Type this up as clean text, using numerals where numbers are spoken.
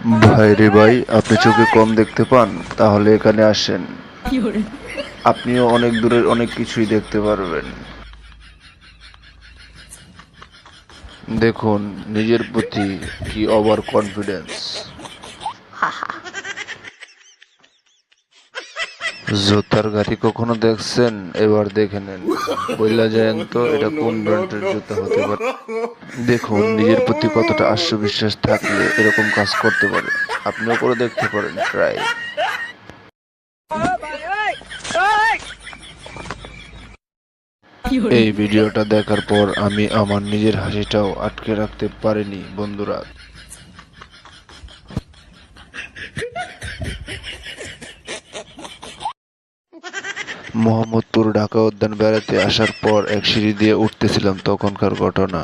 ভাই রে ভাই, আপনি চোখে কম দেখতে পান? তাহলে এখানে আসেন, আপনিও অনেক দূরের অনেক কিছুই দেখতে পারবেন। দেখুন নিজের প্রতি কি ওভার কনফিডেন্স। জুতার গাড়ি কখনো দেখছেন? এবার দেখে নেন, বইলা যায়েন তো এটা কোন ব্র্যান্ডের জুতা হতে পারে। দেখুন নিজের প্রতি কতটা আত্মবিশ্বাস থাকলে এরকম কাজ করতে পারে। আপনিও করে দেখতে পারেন, ট্রাই। এই ভিডিওটা দেখার পর আমি আমার নিজের হাসিটাও আটকে রাখতে পারিনি বন্ধুরা। মোহাম্মদপুর ঢাকা উদ্যান বেড়াতে আসার পর এক সিঁড়ি দিয়ে উঠতেছিলাম, তখনকার ঘটনা।